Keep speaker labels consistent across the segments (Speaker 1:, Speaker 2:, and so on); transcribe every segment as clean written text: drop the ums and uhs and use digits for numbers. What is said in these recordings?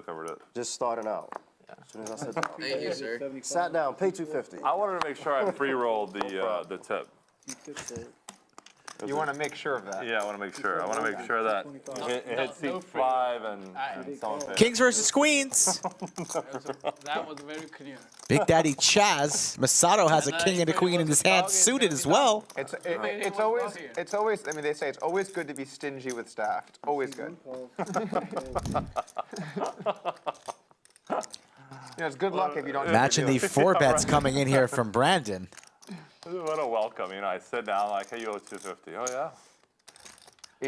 Speaker 1: still covered it.
Speaker 2: Just starting out. As soon as I sit down.
Speaker 3: Thank you, sir.
Speaker 2: Sat down, pay $250.
Speaker 1: I wanted to make sure I pre-rolled the tip.
Speaker 4: You want to make sure of that.
Speaker 1: Yeah, I want to make sure. I want to make sure that it hits seat 5 and someone pays.
Speaker 5: Kings versus queens.
Speaker 6: That was very clear.
Speaker 5: Big Daddy Chaz. Masato has a king and a queen in his hand, suited as well.
Speaker 4: It's always. I mean, they say it's always good to be stingy with staff. It's always good. It's good luck if you don't.
Speaker 5: Imagine the 4 bets coming in here from Brandon.
Speaker 1: What a welcome. I sit down like, hey, you owe 250. Oh, yeah?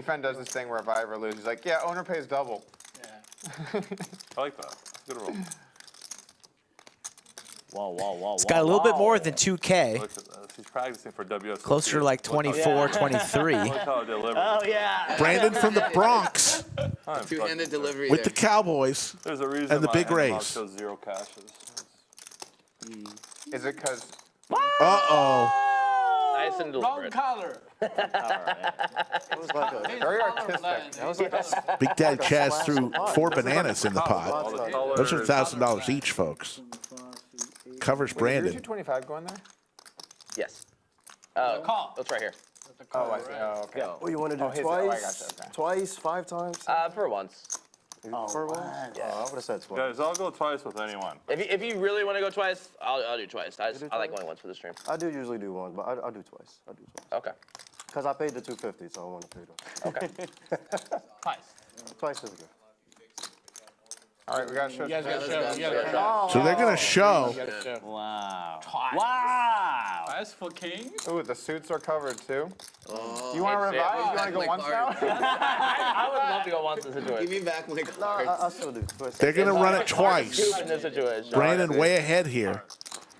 Speaker 4: Efren does this thing where if I ever lose, he's like, yeah, owner pays double.
Speaker 6: Yeah.
Speaker 1: I like that. Good roll.
Speaker 7: Whoa.
Speaker 5: It's got a little bit more than 2K.
Speaker 1: Look at this. He's practicing for WSOP.
Speaker 5: Closer to like 24, 23.
Speaker 1: Look how it delivers.
Speaker 7: Oh, yeah.
Speaker 8: Brandon from the Bronx
Speaker 3: Two-handed delivery
Speaker 8: with
Speaker 3: there.
Speaker 8: the Cowboys.
Speaker 1: There's a reason
Speaker 8: and the
Speaker 1: my
Speaker 8: big
Speaker 1: hand
Speaker 8: raise.
Speaker 1: box shows 0 cashes.
Speaker 4: Is it because?
Speaker 8: Uh-oh.
Speaker 7: Nice and
Speaker 6: Wrong
Speaker 7: deliberate.
Speaker 6: color.
Speaker 2: It was like a,
Speaker 4: Very artistic.
Speaker 2: that was like a,
Speaker 8: Big Daddy Chaz threw 4 bananas in the pot.
Speaker 1: All the colors.
Speaker 8: Those are $1,000 each, folks. Covers
Speaker 4: Wait,
Speaker 8: Brandon.
Speaker 4: your 225 going there?
Speaker 7: Yes.
Speaker 6: Call.
Speaker 7: It's right here.
Speaker 4: Oh, I see. Oh, okay.
Speaker 7: Go.
Speaker 2: what, you want to do
Speaker 4: his-
Speaker 2: twice?
Speaker 4: I gotcha, okay.
Speaker 2: Twice, 5 times?
Speaker 7: For once.
Speaker 2: For one?
Speaker 7: Yeah.
Speaker 2: Oh, I would have said twice.
Speaker 1: Guys, I'll go twice with anyone.
Speaker 7: If you really want to go twice, I'll do twice. I like going once for the stream.
Speaker 2: I do usually do one, but I'll do twice.
Speaker 7: Okay.
Speaker 2: Because I paid the $250, so I want to pay the
Speaker 7: Okay.
Speaker 6: Twice.
Speaker 2: twice is good.
Speaker 4: All right, we got to show.
Speaker 6: You guys got to show. You
Speaker 3: Yeah.
Speaker 6: got to
Speaker 8: So they're going to show.
Speaker 6: show.
Speaker 7: Wow.
Speaker 6: Twice.
Speaker 7: Wow.
Speaker 6: Twice for kings.
Speaker 4: Ooh, the suits are covered too.
Speaker 3: Oh,
Speaker 4: You want to
Speaker 7: It's-
Speaker 4: revise? You want to
Speaker 3: back
Speaker 4: go
Speaker 3: my
Speaker 4: once
Speaker 3: card.
Speaker 4: now?
Speaker 7: I would love to go once in this
Speaker 3: Give
Speaker 7: situation.
Speaker 3: me back my
Speaker 2: No, I
Speaker 3: cards.
Speaker 2: still do twice.
Speaker 8: They're going to run it twice.
Speaker 7: In this situation.
Speaker 8: Brandon way ahead here.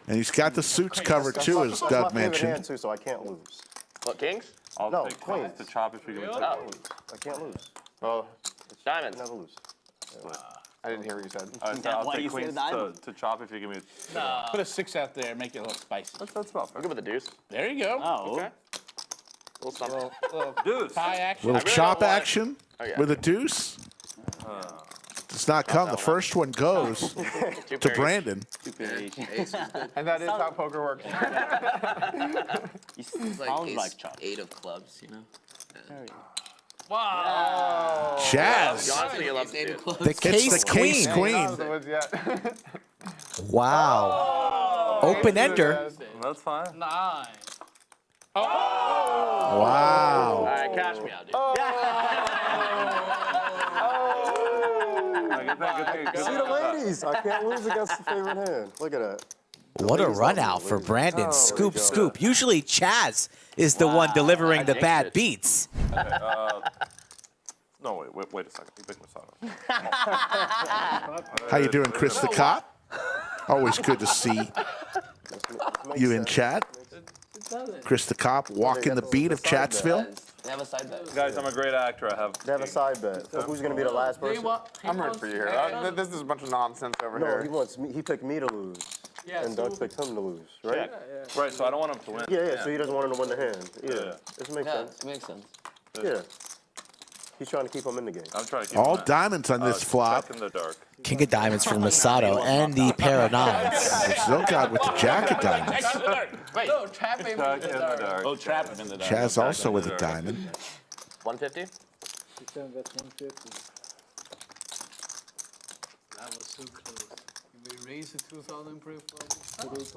Speaker 8: And he's got the suits covered too, as
Speaker 2: It's my
Speaker 8: Doug
Speaker 2: favorite hand,
Speaker 8: mentioned.
Speaker 2: too, so I can't lose.
Speaker 7: What, kings?
Speaker 1: I'll
Speaker 2: No,
Speaker 1: take
Speaker 2: queen.
Speaker 1: twice to chop if you give me
Speaker 6: Really?
Speaker 1: 2.
Speaker 7: Oh.
Speaker 2: I can't lose.
Speaker 4: Well,
Speaker 7: Diamonds.
Speaker 2: Never lose.
Speaker 4: I didn't hear what you said.
Speaker 1: I'll
Speaker 7: Why
Speaker 1: take
Speaker 7: you say
Speaker 1: queens
Speaker 7: diamond?
Speaker 1: to chop if you give me.
Speaker 6: Put a 6 out there. Make it look spicy.
Speaker 1: That's about fair.
Speaker 7: Look at the deuce.
Speaker 6: There you go.
Speaker 7: Oh. Okay. Little something.
Speaker 6: Little
Speaker 1: Deuce.
Speaker 6: tie action.
Speaker 8: Little
Speaker 7: really
Speaker 8: chop
Speaker 7: don't want-
Speaker 8: action
Speaker 7: Oh, yeah.
Speaker 8: with a deuce. Does not come. The first one goes
Speaker 7: Two
Speaker 8: to
Speaker 7: pairs.
Speaker 8: Brandon.
Speaker 3: Ace is good.
Speaker 4: And that is how poker works.
Speaker 3: It's like ace, 8 of clubs, you know?
Speaker 6: Wow.
Speaker 8: Jazz.
Speaker 7: Honestly, you love
Speaker 3: Ace, 8
Speaker 7: to
Speaker 3: of
Speaker 7: do.
Speaker 3: clubs.
Speaker 5: The case
Speaker 8: It's the case
Speaker 5: queen.
Speaker 8: queen.
Speaker 4: Not the woods yet.
Speaker 5: Wow. Open ender.
Speaker 1: That's fine.
Speaker 6: 9.
Speaker 8: Wow.
Speaker 7: All right, cash me out, dude.
Speaker 2: See the ladies. I can't lose against the favorite hand. Look at that.
Speaker 5: What a run out for Brandon. Scoop, scoop. Usually Chaz is the one delivering the bad beats.
Speaker 1: Okay, no, wait a second. You pick Masato.
Speaker 8: How you doing, Chris the Cop? Always good to see you in chat. Chris the Cop walking the beat of Chatsville.
Speaker 7: They have a side bet.
Speaker 1: Guys, I'm a great actor. I have.
Speaker 2: They have a side bet. So who's going to be the last person?
Speaker 4: I'm rooting for you here. This is a bunch of nonsense over
Speaker 2: No, he
Speaker 4: here.
Speaker 2: wants me. He picked me to lose.
Speaker 6: Yeah,
Speaker 2: And Doug picked him to lose, right?
Speaker 1: Right, so I don't want him to win.
Speaker 2: Yeah, so he doesn't want him to win the hand. Yeah.
Speaker 1: Yeah.
Speaker 2: This makes
Speaker 3: Yeah,
Speaker 2: sense.
Speaker 3: it makes sense.
Speaker 2: Yeah. He's trying to keep him in the game.
Speaker 1: I'm trying to keep
Speaker 8: All
Speaker 1: him
Speaker 8: diamonds on this flop.
Speaker 1: Jack in the dark.
Speaker 5: King of diamonds from Masato and the pair of nines.
Speaker 8: Zilgod with the jack of diamonds.
Speaker 6: Wait. No, trap him in
Speaker 1: Jack
Speaker 6: the
Speaker 1: in the
Speaker 6: dark.
Speaker 1: dark.
Speaker 6: Oh, trap him in the dark.
Speaker 8: Chaz also with a diamond.
Speaker 7: 150?
Speaker 6: That was so close. We raised the 2,000 proof. That's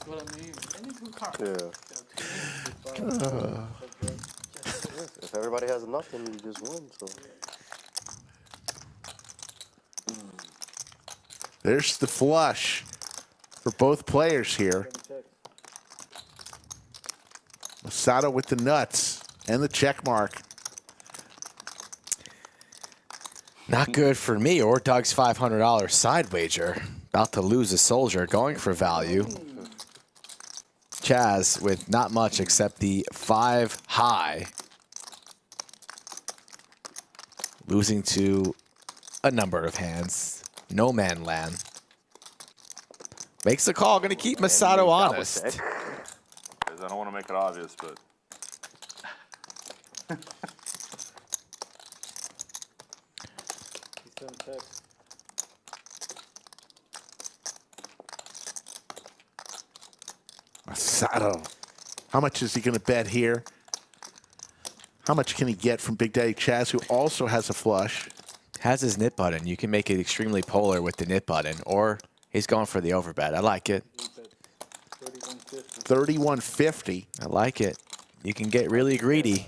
Speaker 6: what I mean. Any 2 cards.
Speaker 2: Yeah. If everybody has nothing, you just win. So.
Speaker 8: There's the flush for both players here. Masato with the nuts and the check mark.
Speaker 5: Not good for me or Doug's $500 side wager. About to lose a soldier, going for value. Chaz with not much except the 5 high. Losing to a number of hands. No man land. Makes the call, going to keep Masato honest.
Speaker 1: Guys, I don't want to make it obvious, but.
Speaker 8: Masato. How much is he going to bet here? How much can he get from Big Daddy Chaz, who also has a flush?
Speaker 5: Has his nit button. You can make it extremely polar with the nit button, or he's going for the overbet. I like it.
Speaker 8: 31.50.
Speaker 5: I like it. You can get really greedy.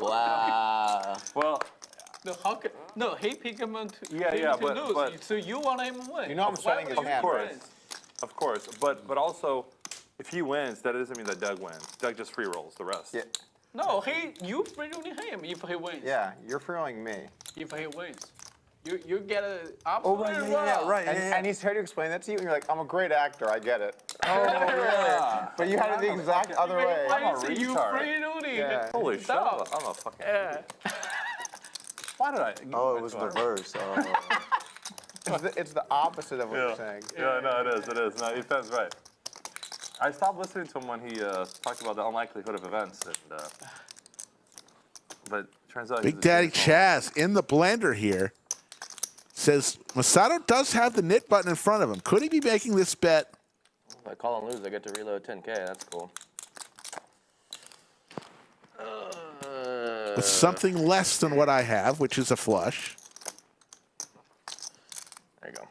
Speaker 3: Wow.
Speaker 1: Well,
Speaker 6: No, how can, no, he picked him to,
Speaker 1: Yeah,
Speaker 6: him
Speaker 1: yeah,
Speaker 6: to
Speaker 1: but-
Speaker 6: lose.
Speaker 1: but-
Speaker 6: So you want him to win.
Speaker 4: You know I'm
Speaker 6: Why
Speaker 4: sweating
Speaker 6: would
Speaker 4: his
Speaker 6: you
Speaker 4: hand,
Speaker 6: win?
Speaker 4: right?
Speaker 1: of course, but also, if he wins, that doesn't mean that Doug wins. Doug just free rolls the rest.
Speaker 4: Yeah,
Speaker 6: No, you free rolling him if he wins.
Speaker 4: yeah, you're feeling me.
Speaker 6: If he wins. You get a
Speaker 4: Oh,
Speaker 6: absolute
Speaker 4: right. And he's tried to explain that to you, and you're like, I'm a great actor, I get it.
Speaker 1: Oh, yeah.
Speaker 4: But you had it the exact other way.
Speaker 1: I'm a
Speaker 6: You
Speaker 1: retard.
Speaker 6: free rolling.
Speaker 4: Yeah.
Speaker 1: Holy shit,
Speaker 6: Stop.
Speaker 1: I'm a fucking.
Speaker 6: Yeah.
Speaker 1: Why did I?
Speaker 2: Oh, it was reversed. Oh.
Speaker 4: It's the opposite of what you're saying.
Speaker 1: Yeah, no, it is. No, Ethan's right. I stopped listening to him when he talked about the unlikelihood of events, and but turns out
Speaker 8: Big
Speaker 1: he's a
Speaker 8: Daddy
Speaker 1: genius.
Speaker 8: Chaz in the blender here says Masato does have the nit button in front of him. Could he be making this bet?
Speaker 7: If I call and lose, I get to reload 10K. That's cool.
Speaker 8: With something less than what I have, which is a flush.
Speaker 7: There you go.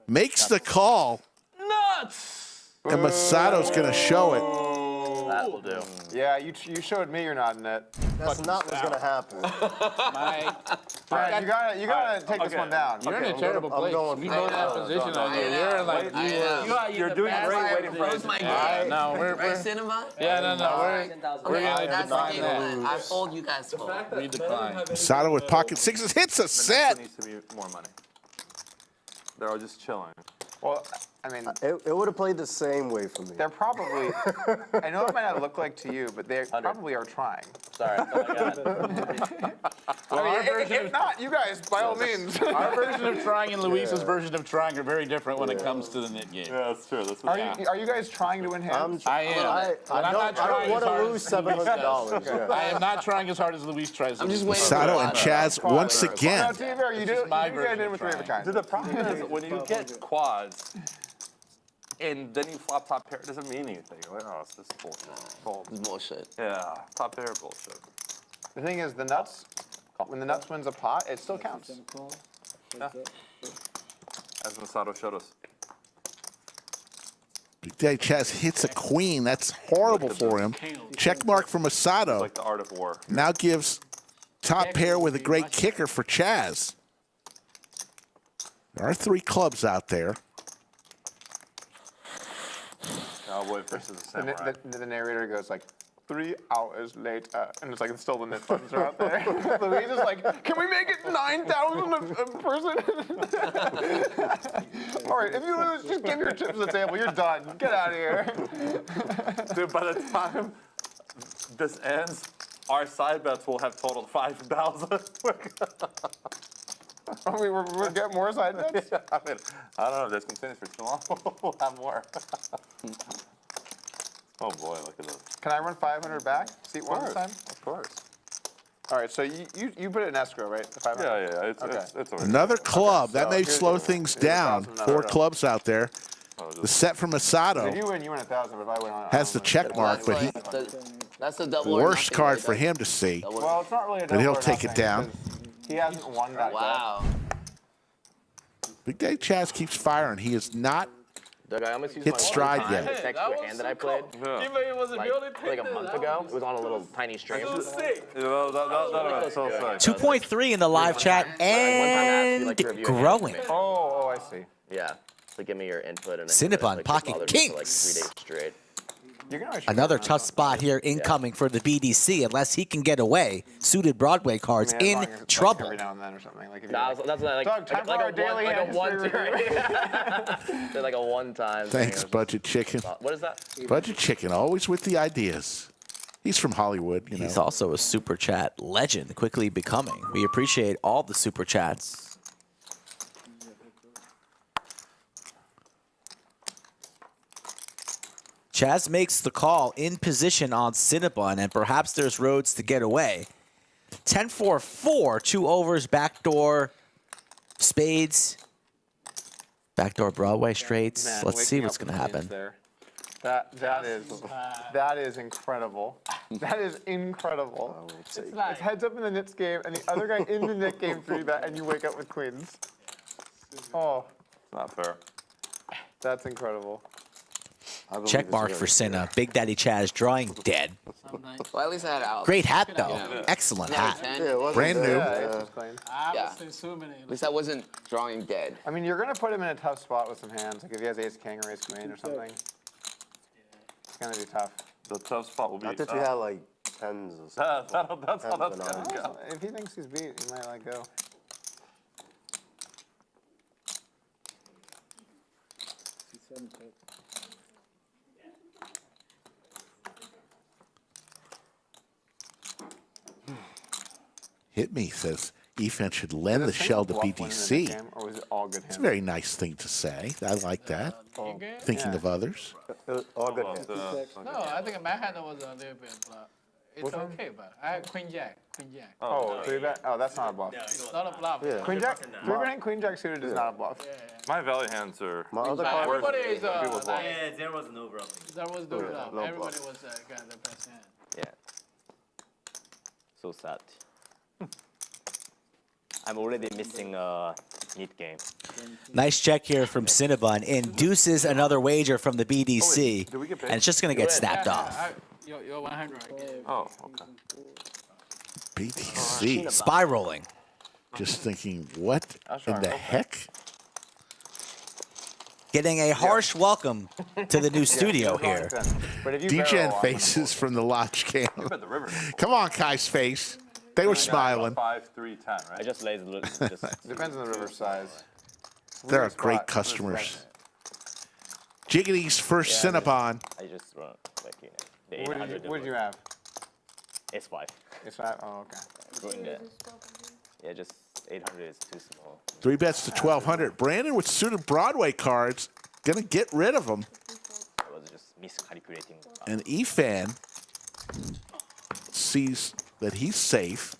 Speaker 8: Makes the call,
Speaker 6: Nuts!
Speaker 8: and Masato's going to show it.
Speaker 7: That will do.
Speaker 4: Yeah, you showed me you're not in it.
Speaker 2: That's not what's gonna happen.
Speaker 4: Brad, you gotta take this one down.
Speaker 6: You're in a
Speaker 2: I'm
Speaker 6: terrible
Speaker 2: going- I'm
Speaker 6: place.
Speaker 2: going
Speaker 6: You
Speaker 2: for
Speaker 6: know
Speaker 2: it.
Speaker 6: that position on you. You're in like
Speaker 1: You're doing great waiting for
Speaker 3: Where's my game?
Speaker 6: no, we're
Speaker 3: Right, cinema?
Speaker 6: yeah, no,
Speaker 3: Okay,
Speaker 6: we're gonna
Speaker 3: that's the
Speaker 6: decline
Speaker 3: game
Speaker 6: that.
Speaker 3: plan. I told you guys to.
Speaker 6: We decline.
Speaker 8: Masato with pocket sixes hits a
Speaker 1: The next
Speaker 8: set.
Speaker 1: one needs to be more money. They're all just chilling.
Speaker 4: Well, I mean,
Speaker 2: It would have played the same way for me.
Speaker 4: they're probably, I know it might not look like to you, but they probably are trying.
Speaker 7: Sorry, that's all I got.
Speaker 4: I mean, if not, you guys, by all means.
Speaker 6: Our version of trying and Luis's version of trying are very different when it comes to the net game.
Speaker 1: Yeah, that's true. That's
Speaker 4: Are you guys trying to win hands?
Speaker 6: I am.
Speaker 2: I
Speaker 6: But I'm not
Speaker 2: don't
Speaker 6: trying
Speaker 2: want
Speaker 6: as
Speaker 2: to
Speaker 6: hard
Speaker 2: lose
Speaker 6: as Luis
Speaker 2: $700.
Speaker 6: does.
Speaker 2: Yeah.
Speaker 6: I am not trying as hard as Luis tries.
Speaker 3: I'm just
Speaker 6: to.
Speaker 3: waiting.
Speaker 8: Masato and Chaz once
Speaker 4: No,
Speaker 8: again.
Speaker 4: to be fair, you did
Speaker 6: my
Speaker 4: it
Speaker 6: version
Speaker 4: in
Speaker 6: of
Speaker 4: with three of a
Speaker 6: trying.
Speaker 4: kind.
Speaker 1: The problem is when you get quads and then you flop top pair, it doesn't mean anything. You're like, oh, it's just bullshit. Fold.
Speaker 3: It's bullshit.
Speaker 1: Yeah, top pair bullshit.
Speaker 4: The thing is, the nuts, when the nuts wins a pot, it still counts.
Speaker 1: As Masato showed us.
Speaker 8: Big Daddy Chaz hits a queen. That's horrible for him. Check mark for Masato.
Speaker 1: Like the art of war.
Speaker 8: Now gives top pair with a great kicker for Chaz. There are 3 clubs out there.
Speaker 1: Cowboy versus the
Speaker 4: The,
Speaker 1: samurai.
Speaker 4: the narrator goes like, 3 hours later, and it's like it's still the nit buttons are out there. Louise is like, can we make it 9,000 a person? All right, if you lose, just give your chips to the table. You're done. Get out of here.
Speaker 1: Dude, by the time this ends, our side bets will have totaled 5,000.
Speaker 4: We'll get more side bets.
Speaker 1: I mean, I don't know if this continues for too long. We'll have more. Oh boy, look at this.
Speaker 4: Can I run 500 back? Seat one this time?
Speaker 1: Of course.
Speaker 4: All right, so you put it in escrow, right? The 500?
Speaker 1: Yeah. It's
Speaker 4: Okay.
Speaker 1: it's already.
Speaker 8: Another club. That
Speaker 1: so
Speaker 8: may
Speaker 4: here's
Speaker 8: slow
Speaker 4: the-
Speaker 8: things
Speaker 4: here's the
Speaker 8: down.
Speaker 4: 1,000
Speaker 8: 4
Speaker 4: now.
Speaker 8: clubs out there.
Speaker 1: Oh,
Speaker 8: The
Speaker 1: just-
Speaker 8: set from
Speaker 4: If
Speaker 8: Masato
Speaker 4: you win, you win 1,000. But if I win, I
Speaker 8: has the
Speaker 4: don't win.
Speaker 8: check mark, but he
Speaker 3: That's the double or
Speaker 8: worst
Speaker 3: nothing
Speaker 8: card
Speaker 3: right
Speaker 8: for
Speaker 3: there.
Speaker 8: him to see.
Speaker 4: Well, it's not really a
Speaker 8: But he'll
Speaker 4: double or
Speaker 8: take it
Speaker 4: nothing,
Speaker 8: down.
Speaker 4: because He hasn't won that yet.
Speaker 3: Wow.
Speaker 8: Big Daddy Chaz keeps firing. He is not
Speaker 7: Doug, I almost used
Speaker 8: hit
Speaker 7: my
Speaker 8: stride
Speaker 7: time
Speaker 8: yet.
Speaker 7: to text you a hand that I played.
Speaker 1: Yeah.
Speaker 6: Even it was a building
Speaker 7: Like a month ago. It was on a little tiny stream.
Speaker 6: So sick.
Speaker 1: Yeah, that so sick.
Speaker 5: 2.3 in the live chat and growing.
Speaker 4: Oh, I see.
Speaker 7: Yeah. So give me your input and
Speaker 5: Cinnabon pocket
Speaker 7: for like
Speaker 5: kings.
Speaker 7: 3 days straight.
Speaker 4: You can always
Speaker 5: Another tough spot here incoming for the BDC unless he can get away. Suited Broadway cards
Speaker 4: I mean, as
Speaker 5: in
Speaker 4: long as it's
Speaker 5: trouble.
Speaker 4: Every now and then or something. Like if
Speaker 7: Nah,
Speaker 4: you're
Speaker 7: that's like
Speaker 4: Doug, time for our daily
Speaker 7: like a
Speaker 4: history
Speaker 7: one
Speaker 4: review.
Speaker 7: They're like a one-time.
Speaker 8: Thanks, Budget Chicken.
Speaker 7: What is that?
Speaker 8: Budget Chicken, always with the ideas. He's from Hollywood, you know.
Speaker 5: He's also a super chat legend, quickly becoming. We appreciate all the super chats. Chaz makes the call in position on Cinnabon, and perhaps there's roads to get away. 10-4-4, 2 overs, backdoor spades, backdoor Broadway straights.
Speaker 4: Man,
Speaker 5: Let's see
Speaker 4: waking
Speaker 5: what's
Speaker 4: up
Speaker 5: going to
Speaker 4: with queens
Speaker 5: happen.
Speaker 4: there. That is incredible. That is incredible.
Speaker 6: It's
Speaker 4: It's
Speaker 6: like,
Speaker 4: heads up in the Nits game, and the other guy in the Nit game 3-bet, and you wake up with queens. Oh,
Speaker 1: It's not fair.
Speaker 4: that's incredible.
Speaker 2: I believe
Speaker 5: Check
Speaker 2: it's
Speaker 5: mark
Speaker 2: very
Speaker 5: for
Speaker 2: fair.
Speaker 5: Cinna. Big Daddy Chaz drawing dead.
Speaker 6: sometimes
Speaker 3: Well, at least I had out.
Speaker 5: Great hat, though.
Speaker 3: Yeah.
Speaker 5: Excellent
Speaker 3: Another
Speaker 5: hat.
Speaker 3: 10.
Speaker 2: Yeah, it wasn't
Speaker 8: Brand
Speaker 2: bad.
Speaker 8: new.
Speaker 4: Yeah, it's clean.
Speaker 6: I
Speaker 3: Yeah.
Speaker 6: would say so many.
Speaker 3: At least I wasn't drawing dead.
Speaker 4: I mean, you're gonna put him in a tough spot with some hands. Like if he has ace king or ace queen or something, it's gonna be tough.
Speaker 1: The tough spot will be.
Speaker 2: Not that you had like tens or something.
Speaker 1: That's how that's
Speaker 2: Tens
Speaker 1: gonna
Speaker 2: and
Speaker 1: go.
Speaker 4: If he thinks he's beat, he might let go.
Speaker 8: Hit me, says Ethan should lend the
Speaker 4: Is it
Speaker 8: shell to
Speaker 4: single bluff winning the
Speaker 8: BTC.
Speaker 4: game, or was it all good
Speaker 8: It's
Speaker 4: hands?
Speaker 8: a very nice thing to say. I like that.
Speaker 6: Okay.
Speaker 8: Thinking
Speaker 4: Yeah.
Speaker 8: of others.
Speaker 2: All good
Speaker 1: Well,
Speaker 2: hands.
Speaker 6: No, I think my hand was a little bit, but it's
Speaker 4: Which one?
Speaker 6: okay. But I had queen jack, queen jack.
Speaker 4: Oh, 3-bet? Oh, that's not a bluff.
Speaker 6: It's not a bluff.
Speaker 2: Yeah.
Speaker 4: Queen jack, 3-betting queen jack suited is not a bluff.
Speaker 6: Yeah.
Speaker 1: My value hands are.
Speaker 2: My other
Speaker 6: But
Speaker 2: card.
Speaker 6: everybody is
Speaker 1: People's
Speaker 6: like,
Speaker 9: Yeah, there was no bluff.
Speaker 6: that was the bluff.
Speaker 2: no
Speaker 6: Everybody
Speaker 2: bluff.
Speaker 6: was got the best hand.
Speaker 9: Yeah. So sad. I'm already missing a neat game.
Speaker 5: Nice check here from Cinnabon. Induces another wager from the BDC.
Speaker 1: did we get paid?
Speaker 5: And it's just going to get snapped off.
Speaker 6: You're 100 again.
Speaker 1: Oh, okay.
Speaker 8: BTC.
Speaker 5: Spiraling.
Speaker 8: Just thinking, what
Speaker 1: That's
Speaker 8: in
Speaker 1: right,
Speaker 8: the
Speaker 1: okay.
Speaker 8: heck?
Speaker 5: Getting a harsh welcome to the new studio
Speaker 4: No
Speaker 5: here.
Speaker 4: content. But if you
Speaker 8: DGen
Speaker 4: barrel, I'm
Speaker 8: faces from the lodge cam.
Speaker 1: You bet the river.
Speaker 8: Come on, Kai's face. They were smiling.
Speaker 1: 5, 3, 10,
Speaker 9: I
Speaker 1: right?
Speaker 9: just lazy just
Speaker 4: Depends on the river size.
Speaker 8: They're
Speaker 4: Weird
Speaker 8: great
Speaker 4: spot.
Speaker 8: customers. Jiggity's first Cinnabon.
Speaker 9: I just run like the
Speaker 4: What
Speaker 9: 800.
Speaker 4: did you have?
Speaker 9: S5.
Speaker 4: It's not. Oh, okay.
Speaker 9: Going there. Yeah, just 800 is too small.
Speaker 8: 3 bets to 1,200. Brandon with suited Broadway cards. Gonna get rid of them.
Speaker 9: I was just miscalculating.
Speaker 8: And Efan sees that he's safe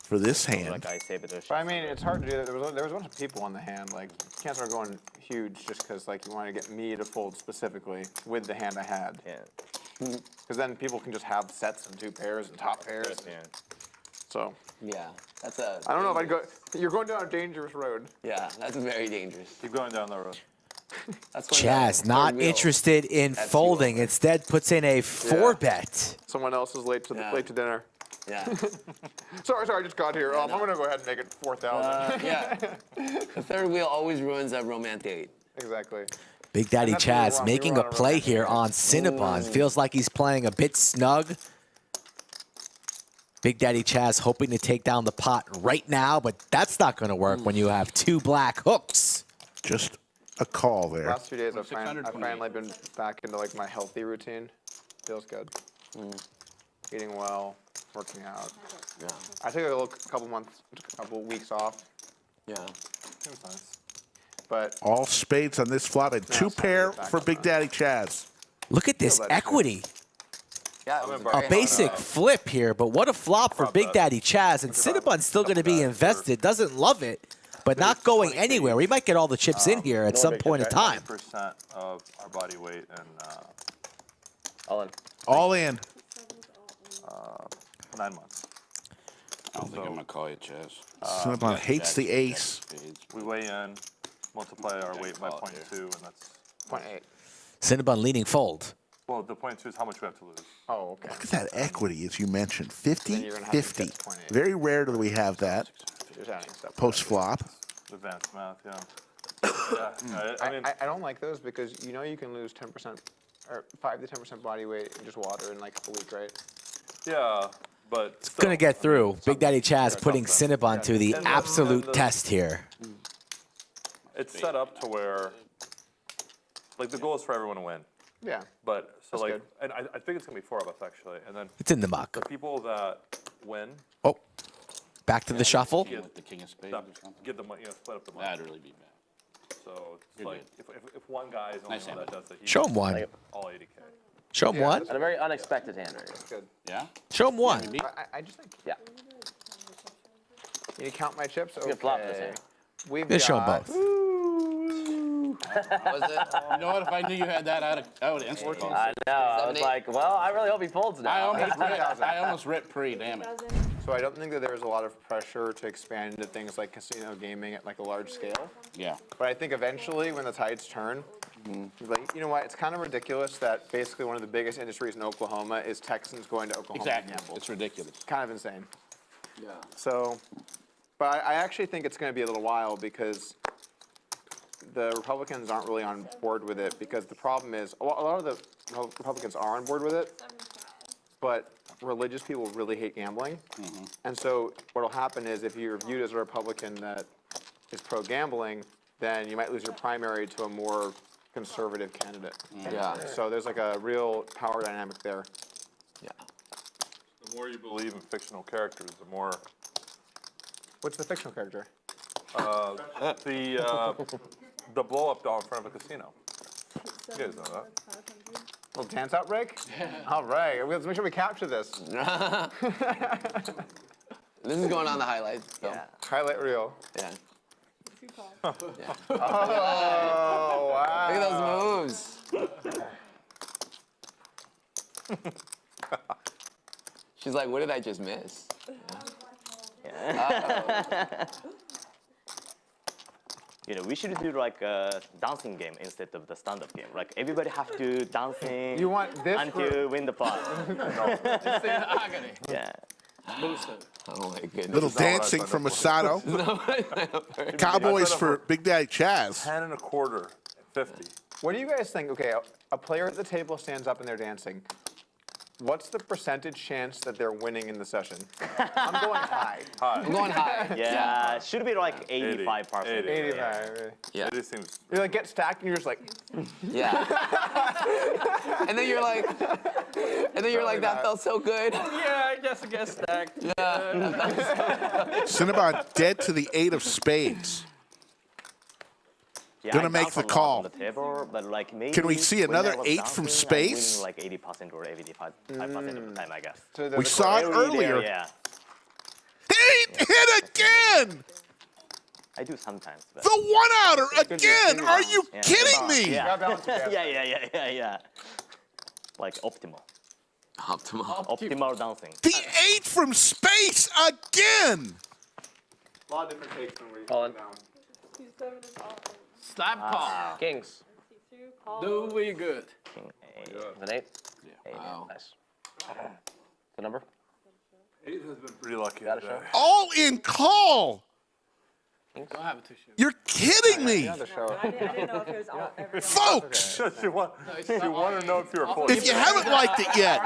Speaker 8: for this hand.
Speaker 9: Like I say, but
Speaker 4: But I mean, it's hard to do that. There was a bunch of people on the hand. Like, you can't start going huge just because like you want to get me to fold specifically with the hand I had.
Speaker 9: yeah.
Speaker 4: Because then people can just have sets and 2 pairs and top pairs.
Speaker 9: Yeah.
Speaker 4: So
Speaker 3: Yeah, that's a.
Speaker 4: I don't know if I'd go. You're going down a dangerous road.
Speaker 3: Yeah, that's very dangerous.
Speaker 1: Keep going down the road.
Speaker 3: That's when
Speaker 5: Chaz
Speaker 3: the
Speaker 5: not
Speaker 3: third wheel-
Speaker 5: interested in
Speaker 3: That's
Speaker 5: folding.
Speaker 3: you.
Speaker 5: Instead puts in a 4-bet.
Speaker 4: Someone else is late to
Speaker 3: Yeah.
Speaker 4: late to dinner.
Speaker 3: Yeah.
Speaker 4: Sorry, I just got here. I'm gonna go ahead and make it 4,000.
Speaker 3: Yeah. The third wheel always ruins a romantic date.
Speaker 4: Exactly.
Speaker 5: Big Daddy
Speaker 4: And that's where we're
Speaker 5: Chaz
Speaker 4: wrong.
Speaker 5: making
Speaker 4: We
Speaker 5: a
Speaker 4: were on a
Speaker 5: play
Speaker 4: romantic
Speaker 5: here
Speaker 4: date.
Speaker 5: on Cinnabon. Feels like he's playing a bit snug. Big Daddy Chaz hoping to take down the pot right now, but that's not going to work when you have 2 black hooks.
Speaker 8: Just a call there.
Speaker 4: Last few days, I've
Speaker 6: 628.
Speaker 4: finally been back into like my healthy routine. Feels good. Eating well, working out.
Speaker 3: Yeah.
Speaker 4: I took a couple weeks off.
Speaker 3: Yeah.
Speaker 4: It was nice. But
Speaker 8: All spades on this flop and 2
Speaker 4: it's time to
Speaker 8: pair
Speaker 4: get back
Speaker 8: for
Speaker 4: on
Speaker 8: Big
Speaker 4: that.
Speaker 8: Daddy Chaz.
Speaker 5: Look at this
Speaker 4: Feel that shit.
Speaker 5: equity.
Speaker 3: Yeah. It was
Speaker 1: in
Speaker 3: very
Speaker 5: A basic
Speaker 3: hard.
Speaker 5: flip here, but what a flop for
Speaker 1: About
Speaker 5: Big
Speaker 1: that.
Speaker 5: Daddy Chaz. And Cinnabon's still going to be invested. Doesn't love it, but not going anywhere. We might get all the chips in here at some point in time.
Speaker 1: 20% of our body weight and
Speaker 9: All in.
Speaker 8: All in.
Speaker 1: 9 months.
Speaker 10: I don't think I'm gonna call you Chaz.
Speaker 8: Cinnabon hates the ace.
Speaker 1: We weigh in, multiply our weight by 0.2, and that's.
Speaker 4: 0.8.
Speaker 5: Cinnabon leaning fold.
Speaker 1: Well, the 0.2 is how much we have to lose.
Speaker 4: Oh, okay.
Speaker 8: Look at that equity, as you mentioned. 50,
Speaker 4: Then you're gonna have to
Speaker 8: 50.
Speaker 4: get 0.8.
Speaker 8: Very rare do we have that
Speaker 4: Just adding stuff.
Speaker 8: post flop.
Speaker 1: Advanced math, yeah. Yeah, I mean,
Speaker 4: I don't like those because you know you can lose 10% or 5 to 10% body weight in just water in like a week, right?
Speaker 1: yeah, but
Speaker 5: It's going to get through. Big Daddy Chaz putting
Speaker 1: something.
Speaker 5: Cinnabon to the
Speaker 1: And the-
Speaker 5: absolute
Speaker 1: and the-
Speaker 5: test here.
Speaker 1: it's set up to where, like, the goal is for everyone to win.
Speaker 4: Yeah.
Speaker 1: But so
Speaker 4: That's
Speaker 1: like,
Speaker 4: good.
Speaker 1: and I think it's gonna be 4 of us actually, and then
Speaker 5: It's in the muck.
Speaker 1: the people that win
Speaker 5: Oh, back to the shuffle.
Speaker 10: With the king of spades or something.
Speaker 1: give the money, split up the money.
Speaker 10: That'd really be bad.
Speaker 1: So it's
Speaker 10: You're
Speaker 1: like if one guy is the only
Speaker 10: Nice
Speaker 1: one
Speaker 10: hand.
Speaker 1: that does it, he
Speaker 5: Show him
Speaker 1: gets
Speaker 5: one.
Speaker 1: all 80K.
Speaker 5: Show him one.
Speaker 7: And a very unexpected hand right here.
Speaker 4: Good.
Speaker 10: Yeah?
Speaker 5: Show him one.
Speaker 4: I just think.
Speaker 7: Yeah.
Speaker 4: You need to count my chips?
Speaker 7: You can flop this
Speaker 4: Okay.
Speaker 7: hand.
Speaker 4: We've
Speaker 5: Let's show 'em
Speaker 4: got-
Speaker 5: both.
Speaker 3: Was it?
Speaker 10: You know what? If I knew you had that, I would instantly call.
Speaker 7: I know. I was
Speaker 3: 78.
Speaker 7: like, well, I really hope he folds now.
Speaker 10: I almost ripped pre, damn it.
Speaker 4: So I don't think that there's a lot of pressure to expand into things like casino gaming at like a large scale.
Speaker 10: Yeah.
Speaker 4: But I think eventually when the tides turn, like, you know what, it's kind of ridiculous that basically one of the biggest industries in Oklahoma is Texans going to Oklahoma
Speaker 10: Exactly.
Speaker 4: to gamble.
Speaker 10: It's ridiculous.
Speaker 4: Kind of insane.
Speaker 6: Yeah.
Speaker 4: So, but I actually think it's going to be a little while because the Republicans aren't really on board with it because the problem is a lot of the Republicans are on board with it, but religious people really hate gambling. And so what will happen is if you're viewed as a Republican that is pro-gambling, then you might lose your primary to a more conservative candidate.
Speaker 3: Yeah.
Speaker 4: So there's like a real power dynamic there.
Speaker 3: Yeah.
Speaker 1: The more you believe in fictional characters, the more
Speaker 4: What's the fictional character?
Speaker 1: the blow up doll in front of a casino. You guys know that.
Speaker 4: Little dance out break? All right, let's make sure we capture this.
Speaker 3: This is going on the highlights. So.
Speaker 7: Yeah.
Speaker 4: Highlight reel.
Speaker 3: Yeah.
Speaker 4: Oh, wow.
Speaker 3: Look at those moves. She's like, what did I just miss?
Speaker 9: You know, we should do like a dancing game instead of the stand-up game. Like everybody have to dancing
Speaker 4: You want this
Speaker 9: until
Speaker 4: group?
Speaker 9: win the pot.
Speaker 6: It's in agony.
Speaker 9: Yeah.
Speaker 6: Loser.
Speaker 3: Oh my goodness.
Speaker 8: Little
Speaker 1: is not what I
Speaker 8: dancing
Speaker 1: signed
Speaker 8: from
Speaker 1: up for.
Speaker 8: Masato. Cowboys for Big Daddy Chaz.
Speaker 1: 10 and a quarter, 50.
Speaker 4: What do you guys think? Okay, a player at the table stands up and they're dancing. What's the percentage chance that they're winning in the session? I'm going high.
Speaker 3: I'm going high.
Speaker 9: Yeah, should be like 85%.
Speaker 1: 80.
Speaker 4: 85.
Speaker 3: Yeah.
Speaker 1: It just seems.
Speaker 4: You like get stacked and you're just like,
Speaker 3: Yeah. And then you're like, that felt so good.
Speaker 6: Yeah, I guess it gets stacked.
Speaker 3: Yeah.
Speaker 8: Cinnabon dead to the 8 of spades.
Speaker 9: Yeah,
Speaker 8: Gonna
Speaker 9: I
Speaker 8: make
Speaker 9: dance
Speaker 8: the
Speaker 9: a lot
Speaker 8: call.
Speaker 9: on the table, but like maybe
Speaker 8: Can we see
Speaker 9: when
Speaker 8: another
Speaker 9: I was
Speaker 8: 8 from
Speaker 9: dancing, I'm
Speaker 8: space?
Speaker 9: winning like 80% or 85% of the time, I guess.
Speaker 4: so
Speaker 8: We saw it earlier.
Speaker 9: Yeah,
Speaker 8: Hit again!
Speaker 9: I do sometimes. But
Speaker 8: The one-outer again! Are you
Speaker 9: yeah.
Speaker 8: kidding me?
Speaker 9: Yeah.
Speaker 4: Grab balance again.
Speaker 9: yeah. Like optimal.
Speaker 3: Optimal.
Speaker 9: Optimal dancing.
Speaker 8: The 8 from space again!
Speaker 4: A lot of different takes when we
Speaker 7: Colin.
Speaker 4: down.
Speaker 6: Slap call.
Speaker 7: Kings.
Speaker 6: Do we good?
Speaker 9: King eight.
Speaker 7: An 8.
Speaker 3: Wow.
Speaker 7: Nice. The number?
Speaker 1: 8 has been pretty lucky.
Speaker 7: Got a
Speaker 1: today.
Speaker 7: show?
Speaker 8: All in call!
Speaker 6: Don't have to shoot.
Speaker 8: You're kidding me!
Speaker 4: Another show.
Speaker 11: I didn't know if it was all everyone.
Speaker 8: Folks!
Speaker 1: She want to know if you're a
Speaker 8: If you haven't liked it yet,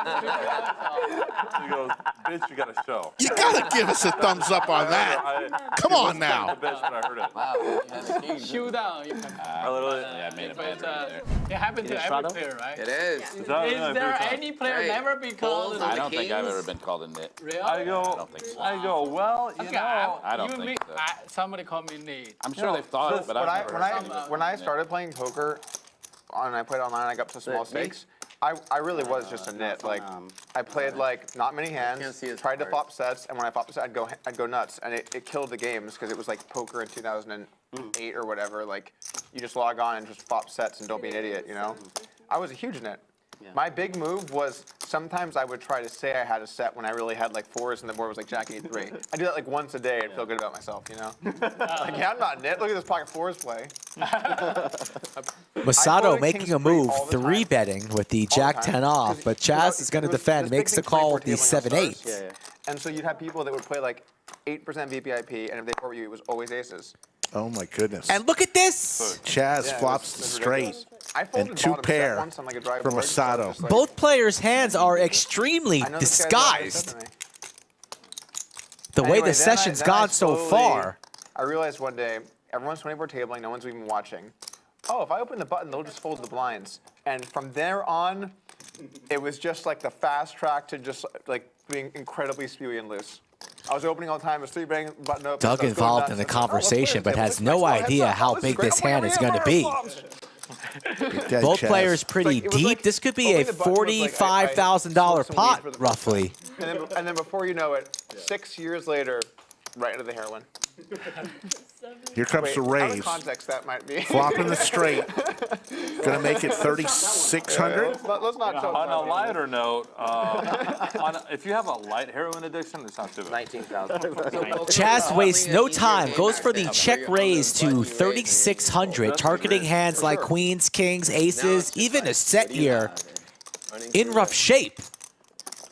Speaker 1: She goes, bitch, you got a show.
Speaker 8: you gotta give us a thumbs up on that. Come on now.
Speaker 1: The bitch when I heard it.
Speaker 3: Wow. Yeah,
Speaker 6: Shoot down. You can,
Speaker 1: I literally.
Speaker 10: Yeah, I made a
Speaker 6: but
Speaker 10: bad there.
Speaker 6: it happened to
Speaker 7: it
Speaker 6: every
Speaker 7: straddle?
Speaker 6: player, right?
Speaker 3: it is.
Speaker 6: Is
Speaker 1: that-
Speaker 6: there
Speaker 1: yeah,
Speaker 6: any player
Speaker 3: Right.
Speaker 6: never be called?
Speaker 3: Folds
Speaker 6: in
Speaker 3: on
Speaker 10: I
Speaker 6: the
Speaker 10: don't think I've
Speaker 3: Kings?
Speaker 10: ever been called a nit.
Speaker 6: Real?
Speaker 1: I go.
Speaker 10: don't think so.
Speaker 1: I go. Well, you
Speaker 6: Okay,
Speaker 1: know.
Speaker 10: I don't
Speaker 6: you
Speaker 10: think
Speaker 6: mean-
Speaker 10: so.
Speaker 6: somebody called me Nate.
Speaker 10: I'm sure they've thought it, but
Speaker 4: When
Speaker 10: I've never heard
Speaker 4: when I started playing poker, and I played online, I got up to small stakes. I really was just a nit. Like I played like not many
Speaker 3: can't
Speaker 4: hands,
Speaker 3: see his
Speaker 4: tried to
Speaker 3: card.
Speaker 4: flop sets, and when I flopped sets, I'd go nuts, and it killed the games because it was like poker in 2008 or whatever. Like you just log on and just flop sets and don't be an idiot, you know. I was a huge nit. My big move was sometimes I would try to say I had a set when I really had like 4s and the board was like Jack 8-3. I do that like once a day and feel good about myself, you know. Like yeah, I'm not a nit. Look at this pocket 4s play.
Speaker 5: Masato
Speaker 4: folded
Speaker 5: making
Speaker 4: King's
Speaker 5: a
Speaker 4: three
Speaker 5: move,
Speaker 4: all the time.
Speaker 5: 3-betting with the
Speaker 4: All the
Speaker 5: Jack
Speaker 4: time.
Speaker 5: 10 off, but
Speaker 4: 'Cause, you know,
Speaker 5: Chaz is going to
Speaker 4: it was
Speaker 5: defend,
Speaker 4: this
Speaker 5: makes
Speaker 4: big
Speaker 5: the
Speaker 4: thing
Speaker 5: call
Speaker 4: for
Speaker 5: with the
Speaker 4: tabling on
Speaker 5: 7-8.
Speaker 4: stars. And so you'd have people that would play like 8% VPIP, and if they forward you, it was always aces.
Speaker 8: Oh my goodness.
Speaker 5: And look at this!
Speaker 8: Chaz
Speaker 4: Yeah,
Speaker 8: flops
Speaker 4: it was
Speaker 8: straight.
Speaker 4: ridiculous. I folded
Speaker 8: And 2
Speaker 4: bottom set
Speaker 8: pair
Speaker 4: once on, like, a dry
Speaker 8: from
Speaker 4: board, so I was
Speaker 8: Masato.
Speaker 4: just like,
Speaker 5: Both players' hands are extremely
Speaker 4: I know this guy's not gonna
Speaker 5: disguised.
Speaker 4: set to me.
Speaker 5: The way
Speaker 4: Anyway,
Speaker 5: the
Speaker 4: then
Speaker 5: session's
Speaker 4: then I
Speaker 5: gone so
Speaker 4: slowly-
Speaker 5: far.
Speaker 4: I realized one day, everyone's 24 tabling, no one's even watching. Oh, if I open the button, they'll just fold the blinds. And from there on, it was just like the fast track to just like being incredibly spewy and loose. I was opening all the time, it was 3-betting button open.
Speaker 5: Doug
Speaker 4: so I was going
Speaker 5: involved
Speaker 4: nuts.
Speaker 5: in the
Speaker 4: I was like, oh, let's play
Speaker 5: conversation,
Speaker 4: this
Speaker 5: but
Speaker 4: game.
Speaker 5: has
Speaker 4: Let's
Speaker 5: no
Speaker 4: play this.
Speaker 5: idea
Speaker 4: Heads up.
Speaker 5: how
Speaker 4: Oh,
Speaker 5: big
Speaker 4: great.
Speaker 5: this
Speaker 4: Oh my
Speaker 5: hand
Speaker 4: God,
Speaker 5: is
Speaker 4: we
Speaker 5: going to
Speaker 4: have
Speaker 5: be.
Speaker 4: flops.
Speaker 8: Dead
Speaker 5: Both
Speaker 8: Chaz.
Speaker 5: players pretty
Speaker 4: it was
Speaker 5: deep.
Speaker 4: like-
Speaker 5: This could be
Speaker 4: only
Speaker 5: a
Speaker 4: the button was like,
Speaker 5: $45,000
Speaker 4: smoked some weed for the
Speaker 5: pot,
Speaker 4: first
Speaker 5: roughly.
Speaker 4: And then before you know it, 6 years later, right into the heroin.
Speaker 8: Here comes
Speaker 4: Wait,
Speaker 8: the
Speaker 4: out of
Speaker 8: raise.
Speaker 4: context that might be.
Speaker 8: Flopping the straight. Gonna make it 3,600.
Speaker 4: Let's not joke
Speaker 1: On a
Speaker 4: about it.
Speaker 1: lighter note, if you have a light heroin addiction, it's not too bad.
Speaker 2: 19,000.
Speaker 5: Chaz wastes no time, goes for the check raise to 3,600, targeting hands like queens, kings, aces, even a set here. In rough shape.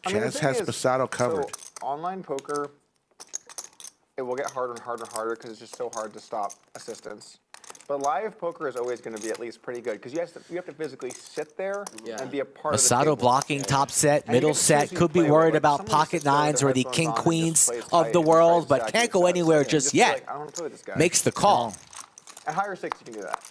Speaker 4: I mean, the
Speaker 8: Chaz
Speaker 4: thing
Speaker 8: has
Speaker 4: is,
Speaker 8: Masato covered.
Speaker 4: So online poker, it will get harder and harder and harder because it's just so hard to stop assistance. But live poker is always going to be at least pretty good because you have to physically sit there and be a part of the
Speaker 5: Masato
Speaker 4: table.
Speaker 5: blocking top set,
Speaker 4: And you
Speaker 5: middle
Speaker 4: get to choose
Speaker 5: set,
Speaker 4: who you
Speaker 5: could be
Speaker 4: play with.
Speaker 5: worried
Speaker 4: Like,
Speaker 5: about
Speaker 4: someone
Speaker 5: pocket
Speaker 4: sits there with
Speaker 5: nines
Speaker 4: their
Speaker 5: or the
Speaker 4: headphones
Speaker 5: king
Speaker 4: on and just
Speaker 5: queens
Speaker 4: plays
Speaker 5: of
Speaker 4: tight
Speaker 5: the
Speaker 4: and
Speaker 5: world,
Speaker 4: tries
Speaker 5: but
Speaker 4: to
Speaker 5: can't
Speaker 4: jack your
Speaker 5: go
Speaker 4: sets.
Speaker 5: anywhere
Speaker 4: And
Speaker 5: just
Speaker 4: be
Speaker 5: yet.
Speaker 4: like, I don't want to play with this guy.
Speaker 5: Makes the call.
Speaker 4: At higher stakes, you can do that.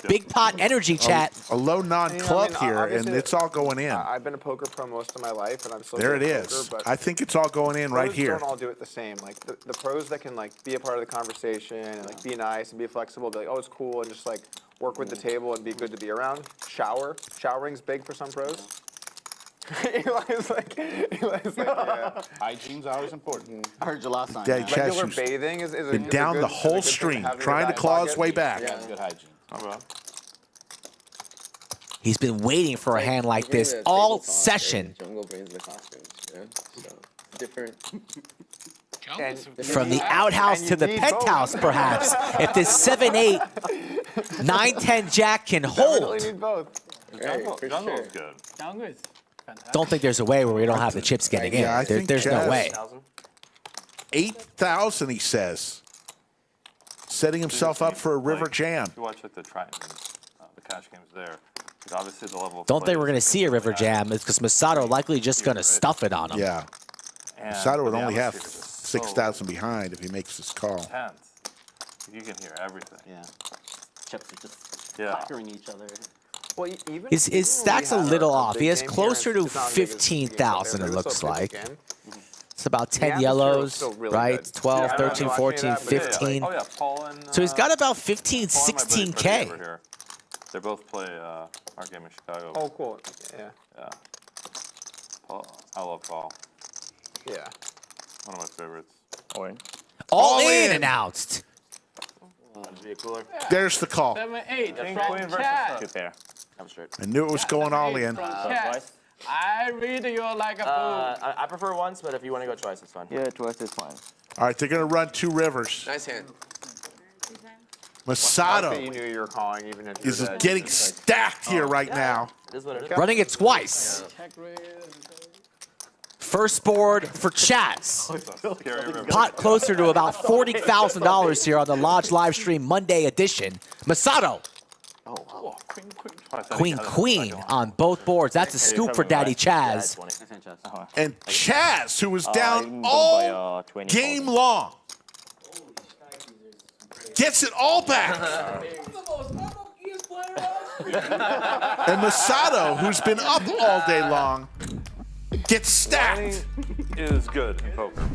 Speaker 5: Big pot energy chat.
Speaker 8: A low non-club
Speaker 4: I mean,
Speaker 8: here, and
Speaker 4: obviously,
Speaker 8: it's all going in.
Speaker 4: I've been a poker pro most of my life, and I'm still
Speaker 8: There it
Speaker 4: doing
Speaker 8: is.
Speaker 4: poker, but
Speaker 8: I think it's all going in right
Speaker 4: pros
Speaker 8: here.
Speaker 4: don't all do it the same. Like the pros that can like be a part of the conversation and like be nice and be flexible, be like, oh, it's cool, and just like work with the table and be good to be around. Showering's big for some pros. Eli's like, yeah.
Speaker 10: Hygiene's always important.
Speaker 6: I heard you last time.
Speaker 8: Daddy
Speaker 6: man.
Speaker 8: Chaz
Speaker 4: Regular
Speaker 8: who's
Speaker 4: bathing is
Speaker 8: been down the whole stream, trying to claw his way back.
Speaker 10: Yeah, good hygiene.
Speaker 5: He's been waiting for a hand like this all session.
Speaker 3: Jungle brings the costumes, yeah. So different.
Speaker 5: From the outhouse to the
Speaker 4: need
Speaker 5: penthouse,
Speaker 4: both.
Speaker 5: perhaps. If this 7-8, 9-10 jack can
Speaker 4: Definitely
Speaker 5: hold.
Speaker 4: need both.
Speaker 3: Right, for
Speaker 1: Jungle
Speaker 3: sure.
Speaker 1: is good.
Speaker 6: Jungle is fantastic.
Speaker 5: Don't think there's a way where we don't have the chips getting in.
Speaker 8: Yeah, I think
Speaker 5: There's no
Speaker 8: Chaz-
Speaker 5: way.
Speaker 8: 8,000, he says. Setting himself up for a river
Speaker 1: Like,
Speaker 8: jam.
Speaker 1: If you watch like the Triton, the cash games there, like, obviously the level of
Speaker 5: Don't think
Speaker 1: play
Speaker 5: we're
Speaker 1: is
Speaker 5: going to see a river
Speaker 1: completely
Speaker 5: jam. It's because Masato likely just going to stuff it on him.
Speaker 8: Yeah.
Speaker 1: And
Speaker 8: Masato would
Speaker 1: the
Speaker 8: only have
Speaker 1: atmosphere is just
Speaker 8: 6,000 behind if he makes this call.
Speaker 1: so intense. You can hear everything.
Speaker 2: Yeah. Chips are just
Speaker 1: Yeah.
Speaker 2: clattering each other.
Speaker 4: Well, even
Speaker 5: His
Speaker 4: even when
Speaker 5: stack's
Speaker 4: we
Speaker 5: a
Speaker 4: had
Speaker 5: little
Speaker 4: our
Speaker 5: off.
Speaker 4: big
Speaker 5: He has
Speaker 4: game here,
Speaker 5: closer to
Speaker 4: it's not as big as the game, but
Speaker 5: 15,000, it
Speaker 4: they're
Speaker 5: looks
Speaker 4: still a pretty
Speaker 5: like.
Speaker 4: big game.
Speaker 5: It's about 10
Speaker 4: atmosphere was
Speaker 5: yellows,
Speaker 4: still really
Speaker 5: right?
Speaker 4: good.
Speaker 5: 12,
Speaker 4: Yeah, I don't know
Speaker 5: 13,
Speaker 4: if I
Speaker 5: 14,
Speaker 4: say that, but yeah,
Speaker 5: 15.
Speaker 1: Oh yeah, Paul and.
Speaker 5: So he's got about
Speaker 1: Paul
Speaker 5: 15,
Speaker 1: and my buddy Freddie
Speaker 5: 16K.
Speaker 1: over here. They both play our game in Chicago.
Speaker 4: Oh, cool. Yeah.
Speaker 1: Yeah. Paul, I love Paul.
Speaker 4: Yeah.
Speaker 1: One of my favorites.
Speaker 5: All in announced.
Speaker 2: Be a cooler.
Speaker 8: There's the call.
Speaker 6: 7-8
Speaker 1: King,
Speaker 6: from
Speaker 1: queen versus
Speaker 6: Chaz.
Speaker 2: Good pair. I'm straight.
Speaker 8: I knew it was going all in.
Speaker 6: From Chaz. I read you like a fool.
Speaker 2: I prefer once, but if you want to go twice, it's fine.
Speaker 9: Yeah, twice is fine.
Speaker 8: All right, they're going to run two rivers.
Speaker 3: Nice hand.
Speaker 4: You
Speaker 8: Masato
Speaker 4: knew you were calling, even if
Speaker 8: is
Speaker 4: you're dead.
Speaker 8: getting stacked here right now.
Speaker 2: It is what it is.
Speaker 5: Running it twice.
Speaker 6: Check raise.
Speaker 5: First board for Chaz.
Speaker 1: Scary river.
Speaker 5: Pot closer to about $40,000 here on the Lodge live stream Monday edition. Masato,
Speaker 1: Oh,
Speaker 5: queen, queen on both boards. That's a scoop for Daddy Chaz.
Speaker 8: And Chaz, who was
Speaker 9: I
Speaker 8: down
Speaker 9: can
Speaker 8: all
Speaker 9: go by, 20
Speaker 8: game long, gets it all back. And Masato, who's been up all day long, gets stacked.
Speaker 1: Is good in poker.